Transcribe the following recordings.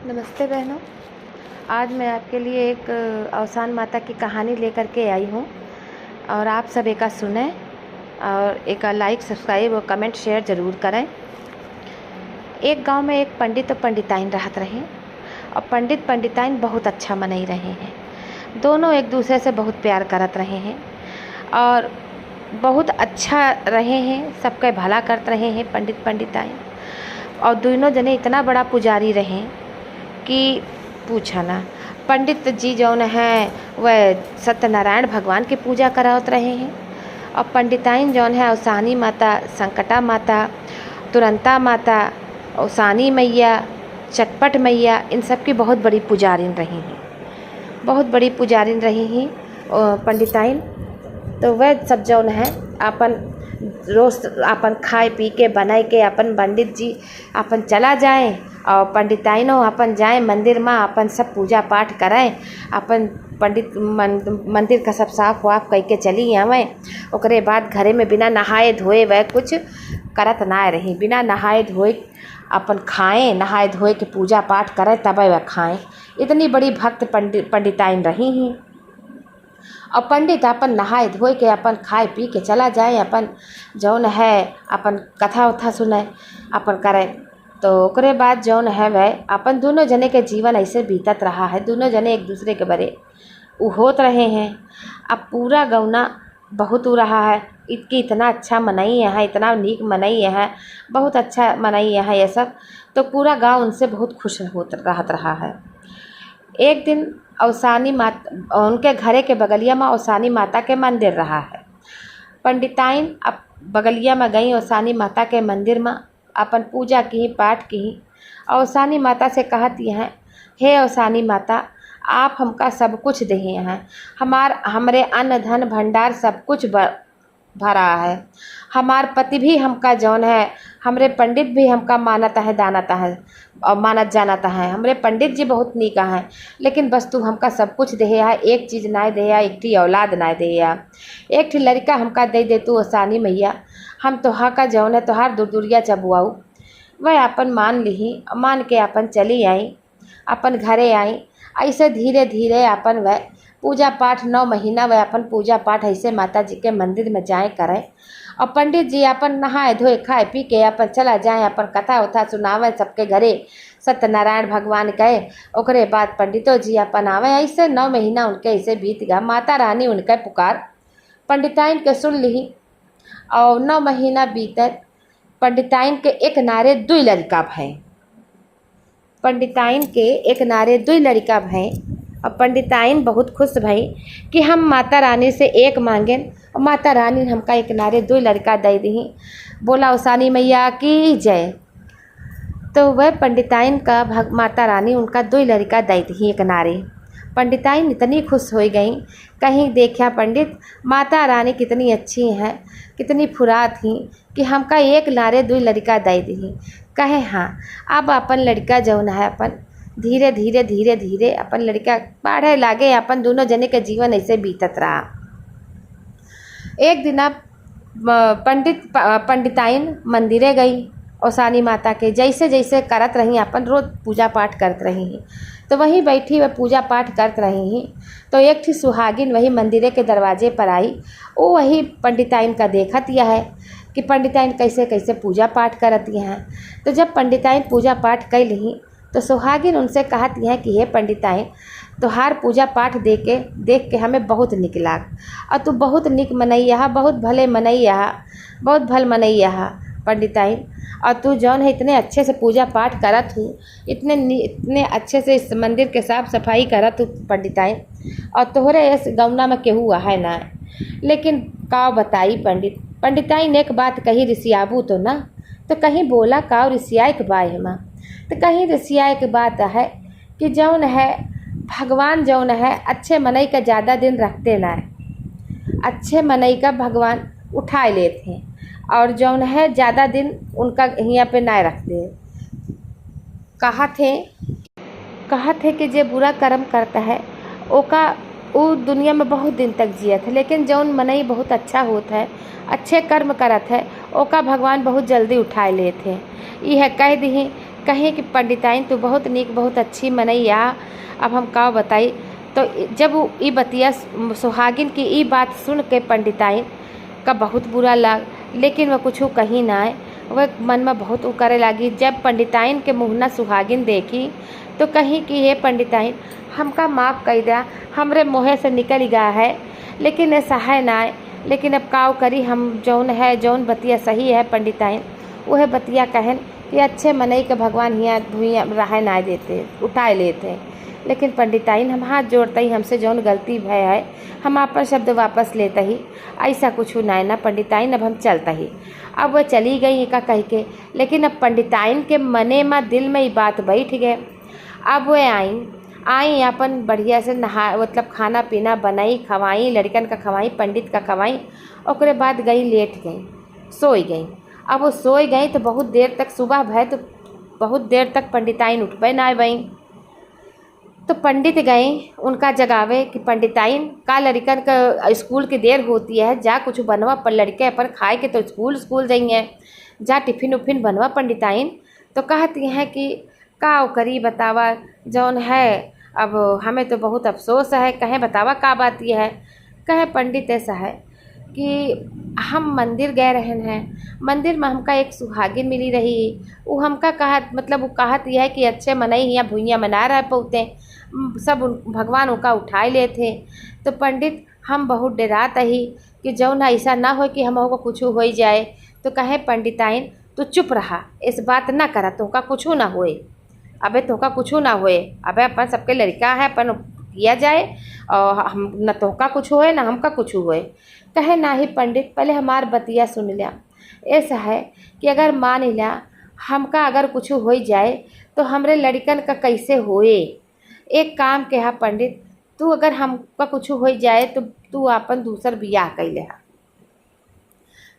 नमस्ते बहनों। आज मैं आपके लिए एक अवसान माता की कहानी लेकर के आई हूँ और आप सब एक सुने और एक लाइक सब्सक्राइब और कमेंट शेयर ज़रूर करें। एक गांव में एक पंडित और पंडिताइन रहत रहे और पंडित पंडिताइन बहुत अच्छा मनई रहे हैं। दोनों एक दूसरे से बहुत प्यार करत रहे हैं और बहुत अच्छा रहे हैं, सबके भला करते रहे हैं पंडित पंडिताइन। और दोनों जने इतना बड़ा पुजारी रहे कि पूछा ना। पंडित जी जौन है वह सत्यनारायण भगवान की पूजा करावत रहे हैं और पंडिताइन जौन है औसानी माता, संकटा माता, तुरंता माता, औसानी मैया, चटपट मैया, इन सब की बहुत बड़ी पुजारिन रही हैं, बहुत बड़ी पुजारिन रही हैं पंडिताइन। तो वह सब जौन है अपन रोज़ अपन खाए पी के बनाए के अपन पंडित जी अपन चला जाए और पंडिताइनों अपन जाए मंदिर में, अपन सब पूजा पाठ कराएं, अपन पंडित मंदिर का सब साफ वाफ करके चली आवें। ओकरे बाद घरे में बिना नहाए धोए वह कुछ करत ना रही, बिना नहाए धोए अपन खाएं, नहाए धोए के पूजा पाठ करें तब वह खाएं। इतनी बड़ी भक्त पंडिताइन रही हैं। और पंडित अपन नहाए धोए के अपन खाए पी के चला जाए, अपन जौन है अपन कथा उथा सुने अपन करे। तो ओकरे बाद जौन है वह अपन दोनों जने के जीवन ऐसे बीतत रहा है, दोनों जने एक दूसरे के बरे होत रहे हैं। अब पूरा गौना बहुत हो रहा है, इसकी इतना अच्छा मनई है, इतना नीक मनई है, बहुत अच्छा मनई है ये सब। तो पूरा गांव उनसे बहुत खुश रहत रहा है। एक दिन औसानी माता, उनके घरे के बगलिया में औसानी माता के मंदिर रहा है। पंडिताइन अब बगलिया में गई औसानी माता के मंदिर में, अपन पूजा की, पाठ की। औसानी माता से कहती हैं, हे औसानी माता, आप हमका सब कुछ दे हैं, हमरे अन्न धन भंडार सब कुछ भरा है। हमार पति भी हमका जौन है, हमरे पंडित भी हमका मानता है, दानता है और मानत जानता है। हमरे पंडित जी बहुत नीका हैं, लेकिन बस तू हमका सब कुछ दे है, एक चीज़ ना दे है, एक ठी औलाद ना दे है, एक ठी लड़का हमका दे तू औसानी मैया। हम तोहा का जौन है तोहार दुर्दुरिया चबुआऊ। वह अपन मान ली, मान के अपन चली आई, अपन घरे आई। ऐसे धीरे धीरे अपन वह पूजा पाठ 9 महीना वह अपन पूजा पाठ ऐसे माता जी के मंदिर में जाए करें। और पंडित जी अपन नहाए धोए खाए पी के अपन चला जाए, अपन कथा उथा सुनावे सबके घरे सत्यनारायण भगवान कहे। ओकरे बाद पंडितों जी अपन आवे। ऐसे 9 महीना उनके ऐसे बीत गया। माता रानी उनके पुकार पंडिताइन के सुन ली और 9 महीना बीते। पंडिताइन के एक नारे 2 लड़का भय, पंडिताइन के एक नारे 2 लड़का भय। और पंडिताइन बहुत खुश भई कि हम माता रानी से एक मांगें और माता रानी हमका एक नारे 2 लड़का दे दी। बोला औसानी मैया की जय। तो वह पंडिताइन का माता रानी उनका 2 लड़का दे दी एक नारे। पंडिताइन इतनी खुश हो गई, कहीं देखा पंडित माता रानी कितनी अच्छी हैं, कितनी फुरा थी कि हमका एक नारे 2 लड़का दे दी। कहे हाँ, अब अपन लड़का जौन है अपन धीरे धीरे धीरे धीरे अपन लड़का पढ़े लागे। अपन दोनों जने के जीवन ऐसे बीतत रहा। एक दिन अब पंडिताइन मंदिरे गई औसानी माता के, जैसे जैसे करत रही अपन रोज़ पूजा पाठ करत रही हैं। तो वहीं बैठी वह पूजा पाठ करत रही हैं। तो एक थी सुहागिन वही मंदिरे के दरवाजे पर आई। वो वही पंडिताइन का देखत यह है कि पंडिताइन कैसे कैसे पूजा पाठ करती हैं। तो जब पंडिताइन पूजा पाठ कर ली तो सुहागिन उनसे कहती है कि हे पंडिताइन, तोहार पूजा पाठ देख के हमें बहुत निक लाग और तू बहुत निक मनैया, बहुत भले मनैया, बहुत भल मनैया पंडिताइन। और तू जौन है इतने अच्छे से पूजा पाठ करत हूँ, इतने अच्छे से इस मंदिर के साफ सफाई करत हूँ पंडिताइन, और तोहरे इस गौना में केहू है ना। लेकिन काव बताई पंडिताइन एक बात कही, रिसियाबू तो ना। तो कहीं बोला काव रिसिया के बाय माँ। तो कहीं रिसिया एक बात है कि जौन है भगवान जौन है अच्छे मनई का ज़्यादा दिन रखते ना, अच्छे मनई का भगवान उठाए लेते हैं और जौन है ज़्यादा दिन उनका यहाँ पे ना रखते। कहा थे कि जे बुरा कर्म करता है वो दुनिया में बहुत दिन तक जियत है, लेकिन जौन मनई बहुत अच्छा होता है, अच्छे कर्म करत है, ओका भगवान बहुत जल्दी उठाए लेते हैं। यह कह दी कहे कि पंडिताइन तो बहुत नीक बहुत अच्छी मनैया। अब हम का बताई। तो जब वो ई बतिया सुहागिन की ई बात सुन के पंडिताइन का बहुत बुरा लग, लेकिन वह कुछ कहीं ना आए। वह मन में बहुत वो करे लगी। जब पंडिताइन के मुँह सुहागिन देखी तो कहीं कि हे पंडिताइन हमका माफ़ कर दिया, हमरे मुँहे से निकल गया है, लेकिन ऐसा है ना है। लेकिन अब काव करी, हम जौन है जौन बतिया सही है पंडिताइन वह बतिया कहन कि अच्छे मनई के भगवान हियाँ भूइयाँ रहे ना देते, उठाए लेते। लेकिन पंडिताइन हम हाथ जोड़ते ही, हमसे जौन गलती भय है हम आपन शब्द वापस लेते ही, ऐसा कुछ ना पंडिताइन अब हम चलता ही। अब वह चली गई का कह के, लेकिन अब पंडिताइन के मने में दिल में ये बात बैठ गए। अब वह आई अपन बढ़िया से नहा मतलब खाना पीना बनाई खवाई, लड़कन का खवाई, पंडित का खवाई। ओकरे बाद गई लेट गई, सोई गई। अब वो सोई गई तो बहुत देर तक सुबह भय, तो बहुत देर तक पंडिताइन उठबे ना बई। तो पंडित गए उनका जगावे कि पंडिताइन का लड़कन का स्कूल की देर होती है, जा कुछ बनवा पर लड़के अपन खाए के तो स्कूल जाइए, जा टिफिन उफिन बनवा पंडिताइन। तो कहती हैं कि का करी बतावा जौन है, अब हमें तो बहुत अफसोस है। कहे बतावा का बात यह है। कहे पंडित ऐसा है कि हम मंदिर गए रहन हैं, मंदिर में हमका एक सुहागिन मिली रही। वो हमका कहत मतलब वो कहत यह है कि अच्छे मनई यहाँ भुइयाँ मना रहे पौते सब भगवान उनका उठाए ले थे। तो पंडित हम बहुत डरात ही कि जौन ऐसा ना हो कि हम को कुछ हो जाए। तो कहे पंडिताइन तू चुप रहा, इस बात ना करा, तुमका कुछ ना होए। अबे तुमका कुछ ना होए, अबे अपन सबके लड़का है, अपन किया जाए और हम न तुमका कुछ होए ना हमका कुछ होए। कहे ना ही पंडित पहले हमार बतिया सुन लिया। ऐसा है कि अगर मान लिया हमका अगर कुछ हो जाए तो हमरे लड़कन का कैसे होए। एक काम के हा पंडित, तू अगर हमका कुछ हो जाए तो तू अपन दूसर बियाह कैले हा,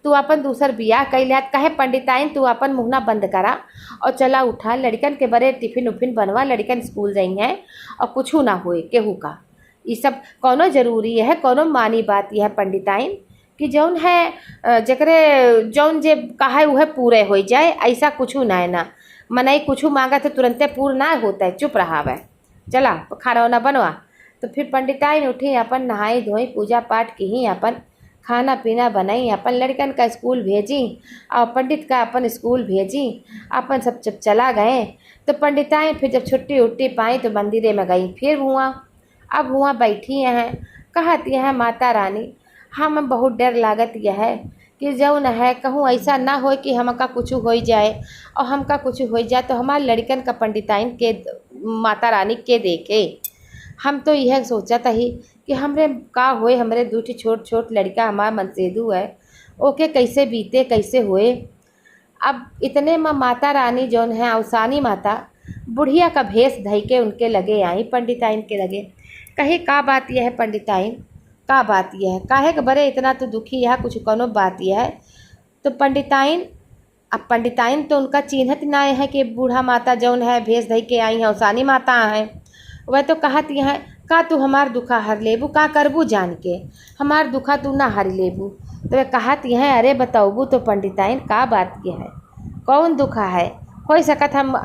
तू अपन दूसर बियाह कैले हा। कहे पंडिताइन तू अपन मुहना बंद करा और चला उठा, लड़कन के बड़े टिफिन उफिन बनवा, लड़कन स्कूल जाइए और कुछ ना होए केहू का। ये सब कोनो जरूरी है, कोनो मानी बात यह है पंडिताइन कि जौन है जकरे जौन जे कहा वह पूरे हो जाए, ऐसा कुछ ना है ना। मनई कुछ मांगा तो तुरंते पूर्ण ना होता है, चुप रहा वह, चला खाना वाना बनवा। तो फिर पंडिताइन उठी, अपन नहाई धोई पूजा पाठ की ही, अपन खाना पीना बनाई, अपन लड़कन का स्कूल भेजी और पंडित का अपन स्कूल भेजी। अपन सब जब चला गए तो पंडिताइन फिर जब छुट्टी उट्टी पाई तो मंदिरे में गई। फिर हुआ अब हुआ बैठी हैं, कहती हैं माता रानी हम बहुत डर लागत यह है कि जौन है कहूँ ऐसा ना हो कि हमका कुछ हो जाए, और हमका कुछ हो जाए तो हमारे लड़कन का पंडिताइन के माता रानी के देखे। हम तो यह सोचा था ही कि हमरे का होए, हमरे दूठी छोट छोट लड़का हमारा मनसेदू है, ओके कैसे बीते कैसे होए। अब इतने में माता रानी जौन है अवसानी माता बुढ़िया का भेष धई के उनके लगे आई, पंडिताइन के लगे। कहे का बात यह है पंडिताइन, का बात यह है, काहे कि बड़े इतना तो दुखी है, कुछ कोनो बात यह है। तो पंडिताइन अब पंडिताइन तो उनका चिन्हत ना है कि बूढ़ा माता जौन है भेष धई के आई है अवसानी माता है। वह तो कहत यह है का तू हमार दुखा हर लेबू, का करबू जान के हमार दुखा तू ना हर लेबू। तो वह कहत यह है अरे बताऊबू तो पंडिताइन का बात यह है, कौन दुखा है, हो सकत हम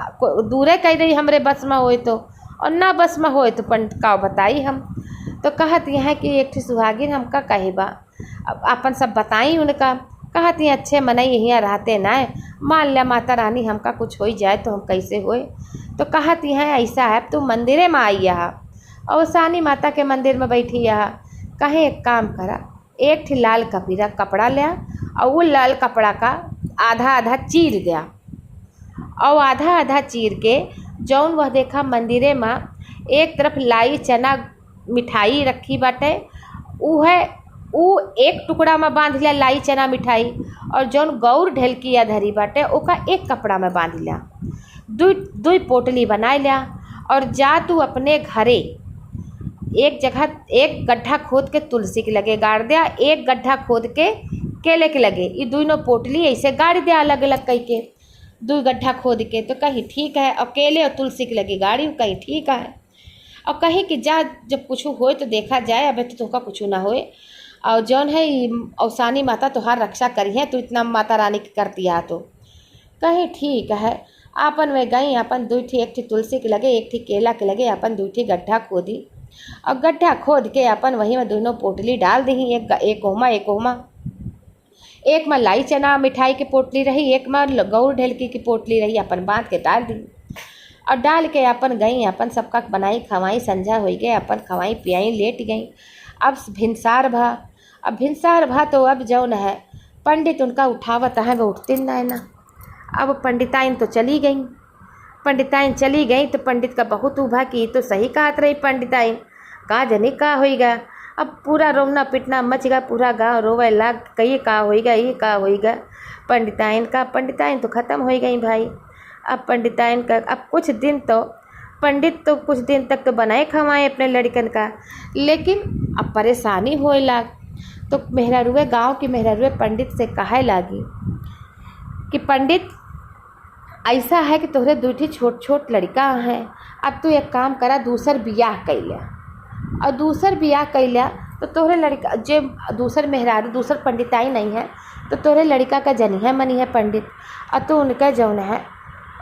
दूरे कह रही हमरे बस में होए तो, और ना बस में होए तो पंडित का बताई हम। तो कहत यह है कि एक ठे सुहागिन हमका कहे बा, अब अपन सब बताई उनका। कहत ये अच्छे मनई यहाँ रहते ना, मान लिया माता रानी हमका कुछ हो जाए तो हम कैसे होए। तो कहत यह है ऐसा है तू मंदिरे में आई यहाँ और सानी माता के मंदिर में बैठी यहाँ। कहे एक काम करा, एक ठे लाल कपड़ा लिया और वो लाल कपड़ा का आधा आधा चीर दिया, और आधा आधा चीर के जौन वह देखा मंदिरे में एक तरफ लाई चना मिठाई रखी बाटे, ऊ एक टुकड़ा में बांध लिया लाई चना मिठाई, और जौन गौर ढेलकी या धरी बाटे ओका एक कपड़ा में बांध लिया, दुई पोटली बना लिया। और जा तू अपने घरे एक जगह एक गड्ढा खोद के तुलसी के लगे गाड़ दिया, एक गड्ढा खोद के केले के लगे, ये दोनों पोटली ऐसे गाड़ दिया अलग अलग कह के, दो गड्ढा खोद के। तो कहीं ठीक है, और केले और तुलसी के लगे गाड़ी कहीं ठीक है। और कहीं कि जा जब कुछ होए तो देखा जाए, अबे तो तुमका कुछ ना होए, और जौन है अवसानी माता तुहार रक्षा करी है, तो इतना माता रानी की करती है। तो कहीं ठीक है, आपन वे गई अपन दू ठी, एक ठी तुलसी के लगे एक ठी केला के लगे अपन दू ठी गड्ढा खोदी और गड्ढा खोद के अपन वहीं में दोनों पोटली डाल दी। एक ओमा एक में लाई चना मिठाई की पोटली रही, एक में गौर ढेलकी की पोटली रही, अपन बांध के डाल दी और डाल के अपन गई अपन सबका बनाई खवाई। संझा हो गए अपन खवाई पियाई लेट गई। अब भिनसार भा तो अब जौन है पंडित उनका उठावत है वो उठती ना। अब पंडिताइन तो चली गई तो पंडित का बहुत उभा की तो सही कहत रही पंडिताइन, का जनी का होइगा। अब पूरा रोना पिटना मच गया, पूरा गांव रोवे लाग कही का होइगा ये का होइगा। पंडिताइन तो ख़त्म हो गई भाई। अब पंडिताइन का अब कुछ दिन तो पंडित तो कुछ दिन तक तो बनाए खवाए अपने लड़कन का, लेकिन अब परेशानी होए लाग। तो मेहरारूए गांव की मेहरारूए पंडित से कहे लागी कि पंडित ऐसा है कि तोहरे दूठी छोट लड़का हैं, अब तू एक काम करा दूसर बियाह कैला और दूसर बियाह कैला तो तोहरे लड़का जे दूसर मेहरारू दूसर पंडिताई नहीं है तो तोहरे लड़का का जनिया मनी है पंडित और तू उनका जौन है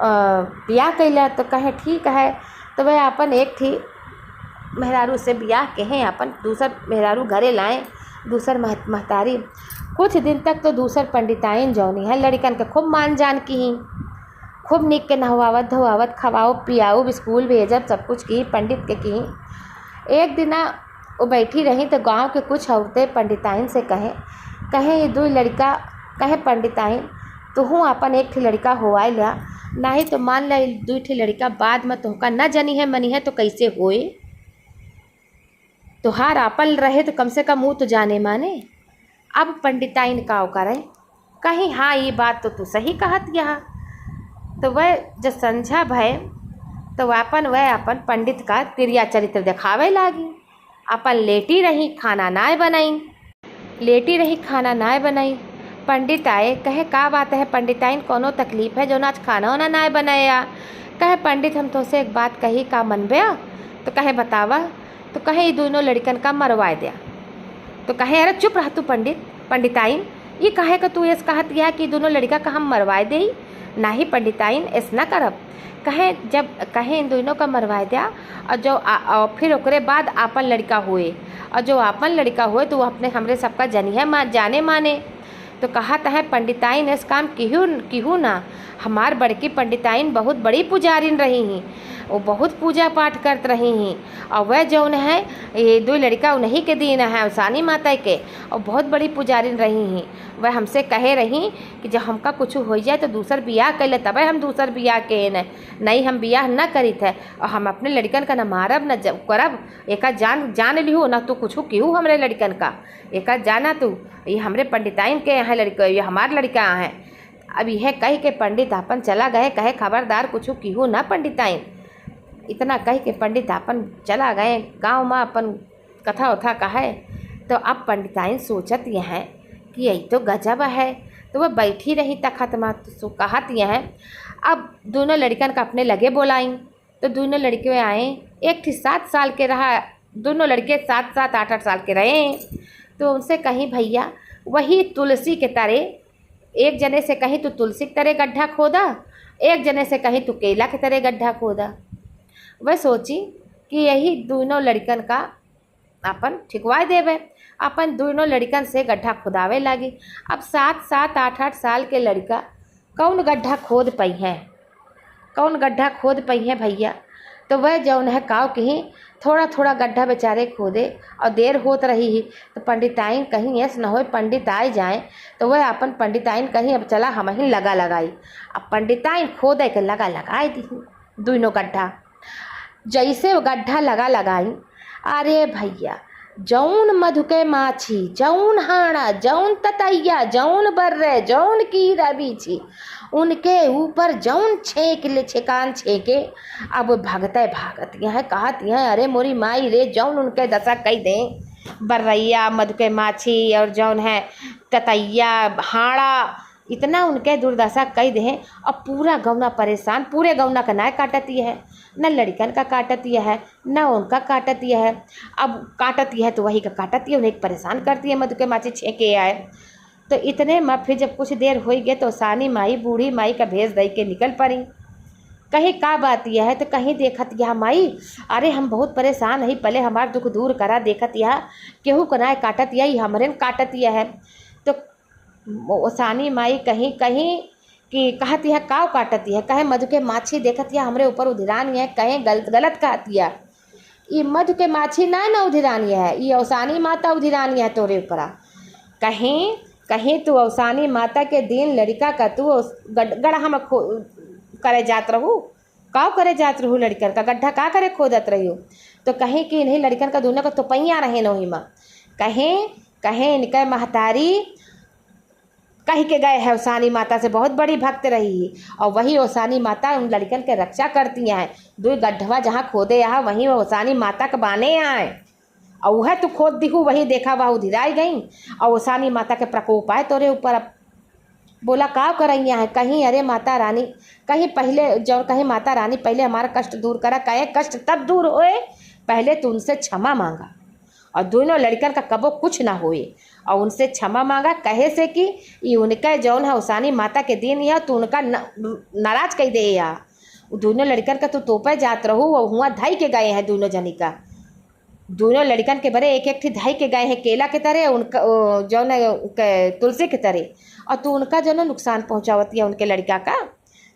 बियाह कैला। तो कहे ठीक है। तो वह अपन एक थी मेहरारू से बियाह कहें अपन दूसर मेहरारू घरे लाएँ दूसर महतारी। कुछ दिन तक तो दूसर पंडिताइन जौनी है लड़कन के खूब मान जान की, खूब निक के नहवावत धोवावत खवाओ पियाओ स्कूल भेजब सब कुछ की पंडित के की। एक दिन वो बैठी रही तो गांव के कुछ औरतें पंडिताइन से कहे ये दो लड़का कहे पंडिताइन तो हूँ अपन एक ठी लड़का होआई ला, नहीं तो मान ला दू ठी लड़का बाद में तुमका न जनी है मनी है तो कैसे होए। तुहार आपल रहे तो कम से कम मुँह तो जाने माने। अब पंडिताइन का करे कहीं हाँ ये बात तो तू सही कहत यहाँ। तो वह जब संझा भय तो वह अपन पंडित का क्रिया चरित्र दिखावे लागी। अपन लेटी रही खाना नाय बनाई। पंडित आए कहे का बात है पंडिताइन कोनो तकलीफ है जो आज खाना वाना नाय बनाया। कहे पंडित हम तो से एक बात कही का मन बया। तो कहे बतावा। तो कहे ये दोनों लड़कन का मरवा दिया। तो कहे अरे चुप रह तू पंडिताइन ये कहे का तू ऐसा कहत गया कि दोनों लड़का का हम मरवाए दे। नहीं पंडिताइन ऐसा ना करब। कहे जब कहे इन दोनों का मरवा दिया और फिर ओकरे बाद आपन लड़का हुए और जो आपन लड़का हुए तो वो अपने हमरे सबका जनिया जाने माने। तो कहत है पंडिताइन इस काम किहू ना। हमार बड़की पंडिताइन बहुत बड़ी पुजारिन रही हैं, वो बहुत पूजा पाठ करत रही हैं और वह जौन है ये दो लड़का उन्हीं के दिन है उसानी माता के और बहुत बड़ी पुजारिन रही हैं। वह हमसे कहे रही कि जब हमका कुछ हो जाए तो दूसर बियाह कर ले तबे हम दूसर बियाह के नहीं हम बियाह न करी थे और हम अपने लड़कन का न मारब न जब करब। एक जान लिहू ना तू कुछ क्यों हमरे लड़कन का एक जाना तू ये हमरे पंडिताइन के यहाँ लड़का ये हमार लड़का है। अब यह कह के पंडित अपन चला गए कहे खबरदार कुछ क्यों ना पंडिताइन। इतना कह के पंडित अपन चला गए गांव में अपन कथा उथा कहे। तो अब पंडिताइन सोचत यह है कि यही तो गजब है। तो वह बैठी रही तखत में तो कहत यह है। अब दोनों लड़कन का अपने लगे बोलाई तो दोनों लड़के आए। एक थी 7 साल के रहा, दोनों लड़के 7-7 8-8 साल के रहे। तो उनसे कहीं भैया वही तुलसी के तरह एक जने से कहीं तो तुलसी के तरह गड्ढा खोदा, एक जने से कहीं तो केला के तरह गड्ढा खोदा। वह सोची कि यही दोनों लड़कन का अपन ठिकवा देवे। अपन दोनों लड़कन से गड्ढा खोदावे लगी। अब 7-7 8-8 साल के लड़का कौन गड्ढा खोद पई है भैया। तो वह जौन है काव कहीं थोड़ा गड्ढा बेचारे खोदे और देर होत रही ही। तो पंडिताइन कहीं ऐसा न हो पंडित आए जाए तो वह अपन पंडिताइन कहीं अब चला हम ही लगाई। अब पंडिताइन खोदे के लगाई दी दोनों गड्ढा। जैसे वो गड्ढा लगाई अरे भैया जौन मधु के माछी जौन हाड़ा जौन ततैया जौन बर्रे जौन कीड़ा बीछी उनके ऊपर जौन छेकान छेके। अब भागत यहाँ कहत यहाँ अरे मोरी माई रे जौन उनके दशा कई दें बर्रैया मधु के माछी और जौन है ततैया हाड़ा इतना उनके दुर्दशा कई दे। और पूरा गौना परेशान, पूरे गौना का ना काटती है न लड़कन का काटती है न उनका काटती है। अब काटती है तो वही का काटती है उन्हें परेशान करती है मधु के माछी छेके आए। तो इतने में फिर जब कुछ देर हो गए तो सानी माई बूढ़ी माई का भेज दे के निकल पड़ी। कहीं का बात यह है तो कहीं देखत यह माई, अरे हम बहुत परेशान है, पहले हमार दुख दूर करा। देखत यह केहू कनाए काटत यही हमरे काटत यह है। तो ओसानी माई कहीं कहीं कि कहत यह काव काटत यह, कहे मधु के माछी देखत यह हमरे ऊपर उधिरान है, कहें गलत कहत यह। ये मधु के माछी ना उधिरानी है, ये ओसानी माता उधिरानी है तोरे ऊपरा। कहीं कहीं तू ओसानी माता के दिन लड़का का तू गड्ढा हम करे जात रहू, काव करे जात रहू, लड़कन का गड्ढा का करे खोदत रही हो। तो कहीं कि इन्हीं लड़कन का दोनों का तो पैया रहे नो हिमा, कहें कहें इनका महतारी कहीं के गए है ओसानी माता से बहुत बड़ी भक्त रही है, और वही ओसानी माता उन लड़कन के रक्षा करती हैं। दो गड्ढवा जहाँ खोदे यहाँ वहीं ओसानी माता के बाने आए, और वह तू खोद दिखू वही देखा वह उधिराई गई, और ओसानी माता के प्रकोप आए तोरे ऊपर। अब बोला का करैया है, कहीं अरे माता रानी, कहीं पहले जो कहीं माता रानी पहले हमारा कष्ट दूर करा, कहे कष्ट तब दूर होए पहले तू उनसे क्षमा मांगा, और दोनों लड़कन का कबो कुछ ना होए, और उनसे क्षमा मांगा। कहे से कि ये उनका जौन है ओसानी माता के दिन या तो उनका नाराज कर दे या दोनों लड़कन का तो तोपे जात रहू, और हुआ धाई के गए हैं दोनों जनी का, दोनों लड़कन के बड़े एक एक धाई के गए हैं केला के तरह, उनका जौन है तुलसी के तरह, और तू उनका जो नुकसान पहुँचावती है उनके लड़का का।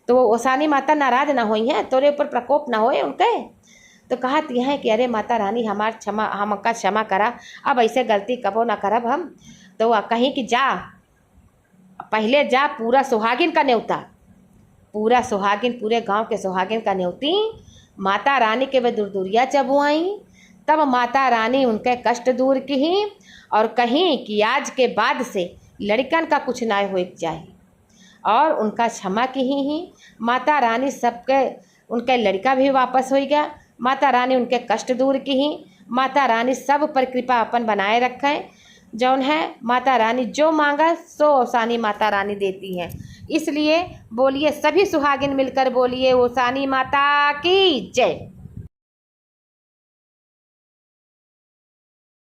तो वो ओसानी माता नाराज ना हुई हैं, तोरे ऊपर प्रकोप ना होए उनके। तो कहत यह है कि अरे माता रानी हमार क्षमा, हमका क्षमा करा, अब ऐसे गलती कबो ना करब हम। तो कहीं कि जा पहले जा पूरा सुहागिन का न्योता, पूरा सुहागिन पूरे गांव के सुहागिन का न्योती माता रानी के वे दूरदूरिया चबुआई, तब माता रानी उनके कष्ट दूर की ही, और कहीं कि आज के बाद से लड़कन का कुछ ना हो चाहिए, और उनका क्षमा की ही माता रानी सबके उनके लड़का भी वापस हो गया। माता रानी उनके कष्ट दूर की ही, माता रानी सब पर कृपा अपन बनाए रखें। जौन है माता रानी जो मांगा सो ओसानी माता रानी देती हैं। इसलिए बोलिए सभी सुहागिन मिलकर बोलिए ओसानी माता की जय।